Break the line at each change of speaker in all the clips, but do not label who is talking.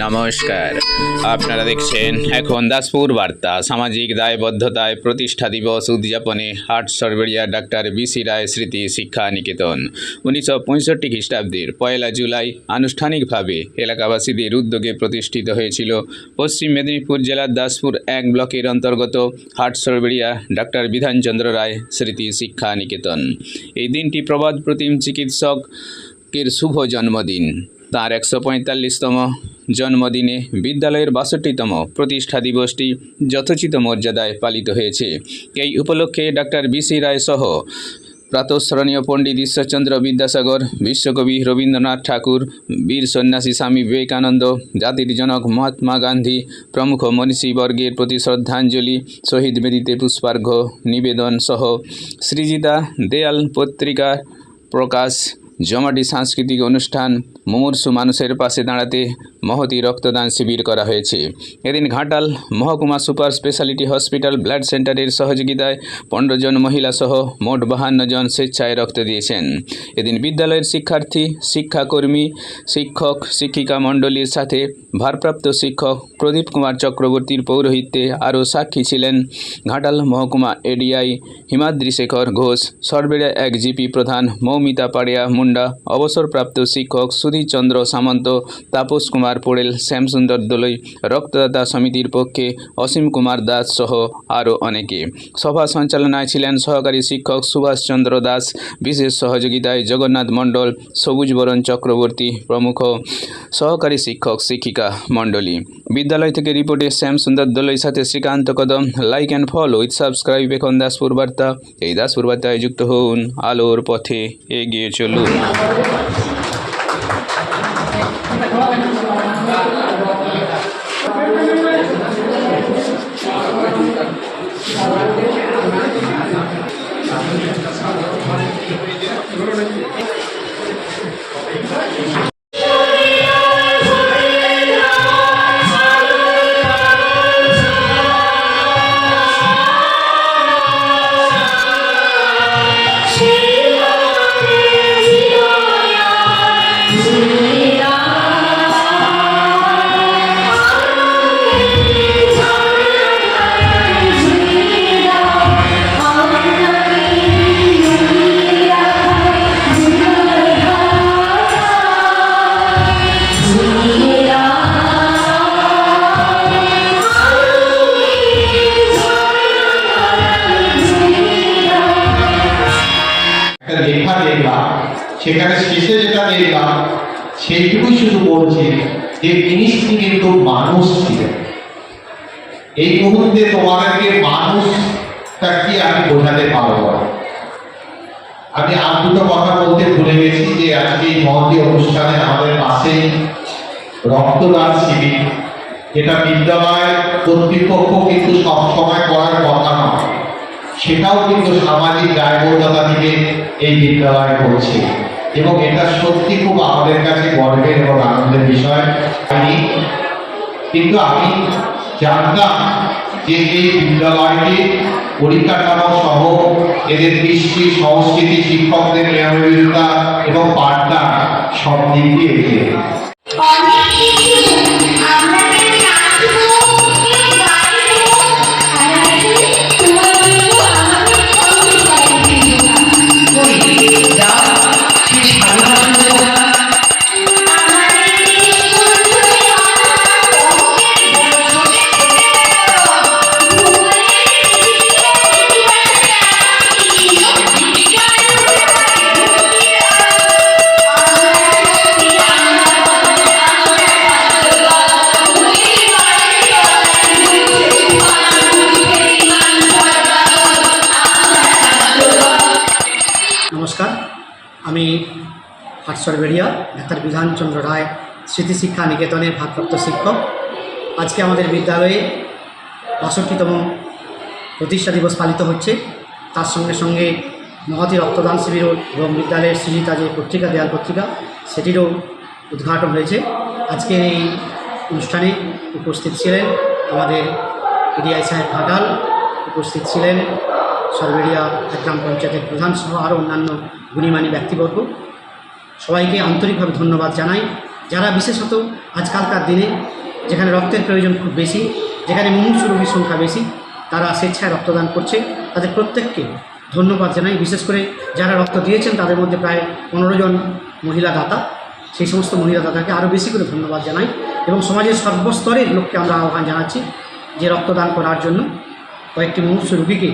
নমস্কার, আপনারা দেখছেন এখন দাসপুর বার্তা। সামাজিক দায়বদ্ধতায় প্রতিষ্ঠা দিবস উদযাপনে হাট সরবেরিয়া ডাক্তার বিসি রায় স্মৃতি শিক্ষা নিকেতন। 1965 খ্রিস্টাব্দের 1 জুলাই আনুষ্ঠানিকভাবে এলাকাবাসীদের উদ্যোগে প্রতিষ্ঠিত হয়েছিল পশ্চিম মেদিনীপুর জেলার দাসপুর 1 ব্লকের অন্তর্গত হাট সরবেরিয়া ডাক্তার বিধানচন্দ্র রায় স্মৃতি শিক্ষা নিকেতন। এই দিনটি প্রবাদ প্রতিম চিকিৎসকের শুভ জন্মদিন। তাঁর 145তম জন্মদিনে বিদ্যালয়ের 62তম প্রতিষ্ঠা দিবসটি যথোচিত মর্যাদায় পালিত হয়েছে। এই উপলক্ষে ডাক্তার বিসি রায় সহ প্রাতঃস্মরণীয় পণ্ডিত ঈশ্বরচন্দ্র বিদ্যাসাগর, বিশ্বকবি রবীন্দ্রনাথ ঠাকুর, বীর সন্ন্যাসী স্বামী বিবেকানন্দ, জাতির জনক মহাত্মা গান্ধী প্রমুখ মনীষীবর্গের প্রতি শ্রদ্ধাঞ্জলি, শহীদ বেদিতে পুষ্পার্ঘ্য নিবেদন সহ সৃজিতা দেয়াল পত্রিকা প্রকাশ, জমাটি সাংস্কৃতিক অনুষ্ঠান, মুমূর্ষু মানুষের পাশে দাঁড়াতে মহতী রক্তদান শিবির করা হয়েছে। এদিন ঘাটাল মহকুমা সুপার স্পেশালিটি হসপিটাল ব্লাড সেন্টারের সহযোগিতায় 15 জন মহিলা সহ মোট 52 জন স্বেচ্ছায় রক্ত দিয়েছেন। এদিন বিদ্যালয়ের শিক্ষার্থী, শিক্ষাকর্মী, শিক্ষক শিক্ষিকা মণ্ডলীর সাথে ভারপ্রাপ্ত শিক্ষক প্রদীপ কুমার চক্রবর্তীর পৌরোহিত্যে আরও সাক্ষী ছিলেন ঘাটাল মহকুমা এডিআই হিমাদ্রি শেখর ঘোষ, সরবেরিয়া 1 জিপি প্রধান মৌমিতা পাড়িয়া মুন্ডা, অবসরপ্রাপ্ত শিক্ষক সুধীর চন্দ্র সামন্ত, তাপস কুমার পোড়েল, শ্যামসুন্দর দোলই, রক্তদাতা সমিতির পক্ষে অসীম কুমার দাস সহ আরও অনেকে। সভা সঞ্চালনায় ছিলেন সহকারী শিক্ষক সুভাষচন্দ্র দাস, বিশেষ সহযোগিতায় জগন্নাথ মণ্ডল, সবুজ বরণ চক্রবর্তী প্রমুখ সহকারী শিক্ষক শিক্ষিকা মণ্ডলী। বিদ্যালয় থেকে রিপোর্টে শ্যামসুন্দর দোলইর সাথে শ্রীকান্ত কদম। Like and follow with subscribe এখন দাসপুর বার্তা। এই দাসপুর বার্তায় যুক্ত হন, আলোর পথে এগিয়ে চলুন।
লেখা দেখলাম, সেখানে শেষে যেটা দেখলাম সেইটুকুই শুধু বলছি যে তিনি কিন্তু মানুষ ছিলেন। এই মুহূর্তে তোমাদেরকে মানুষটা কি আমি বোঝাতে পারবো না। আমি আর দুটো কথা বলতে ভুলে গেছি যে আজকে এই মহতী অনুষ্ঠানে আমাদের পাশেই রক্তদান শিবির, যেটা বিদ্যালয় কর্তৃপক্ষ কিন্তু সবসময় করার কথা নয়, সেটাও কিন্তু সামাজিক দায়বদ্ধতা থেকে এই বিদ্যালয় করছে এবং এটা সত্যি খুব আমাদের কাছে গর্বের এবং আনন্দের বিষয়। কিন্তু আমি জানতাম যে এই বিদ্যালয়টি পরিকাঠামো সহ এদের কৃষ্টি সংস্কৃতি, শিক্ষকদের নিয়মিততা এবং পাঠদান সব দিক দিয়ে এগিয়ে।
নমস্কার, আমি হাট সরবেরিয়া ডাক্তার বিধানচন্দ্র রায় স্মৃতি শিক্ষা নিকেতনের ভারপ্রাপ্ত শিক্ষক। আজকে আমাদের বিদ্যালয়ে 62তম প্রতিষ্ঠা দিবস পালিত হচ্ছে। তার সঙ্গে সঙ্গে মহতী রক্তদান শিবিরও এবং বিদ্যালয়ের সৃজিতা যে পত্রিকা, দেয়াল পত্রিকা, সেটিরও উদ্ঘাটন হয়েছে। আজকের এই অনুষ্ঠানে উপস্থিত ছিলেন আমাদের এডিআই সাহেব ঘাটাল, উপস্থিত ছিলেন সরবেরিয়া গ্রাম পঞ্চায়েতের প্রধান সহ আরও অন্যান্য গুণীমানী ব্যক্তিবর্গ। সবাইকে আন্তরিকভাবে ধন্যবাদ জানাই যারা বিশেষত আজকালকার দিনে যেখানে রক্তের প্রয়োজন খুব বেশি, যেখানে মুমূর্ষু রোগীর সংখ্যা বেশি, তারা স্বেচ্ছায় রক্তদান করছে। তাদের প্রত্যেককে ধন্যবাদ জানাই। বিশেষ করে যারা রক্ত দিয়েছেন তাদের মধ্যে প্রায় 15 জন মহিলা দাতা। সেই সমস্ত মহিলা দাতাকে আরও বেশি করে ধন্যবাদ জানাই এবং সমাজের সর্বস্তরের লোককে আমরা আহ্বান জানাচ্ছি যে রক্তদান করার জন্য, কয়েকটি মুমূর্ষু রোগীকে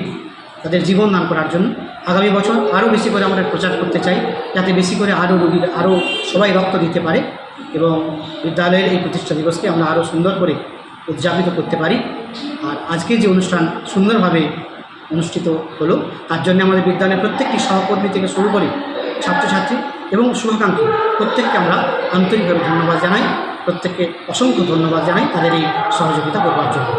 তাদের জীবন দান করার জন্য। আগামী বছর আরও বেশি করে আমরা প্রচার করতে চাই, যাতে বেশি করে আরও রোগীর আরও সবাই রক্ত দিতে পারে এবং বিদ্যালয়ের এই প্রতিষ্ঠা দিবসকে আমরা আরও সুন্দর করে উদযাপিত করতে পারি। আর আজকে যে অনুষ্ঠান সুন্দরভাবে অনুষ্ঠিত হলো, তার জন্য আমাদের বিদ্যালয়ের প্রত্যেকটি সহকর্মী থেকে শুরু করে ছাত্রছাত্রী এবং শুভাকাঙ্ক্ষী প্রত্যেককে আমরা আন্তরিকভাবে ধন্যবাদ জানাই। প্রত্যেককে অসংখ্য ধন্যবাদ জানাই তাদের এই সহযোগিতা করবার জন্য।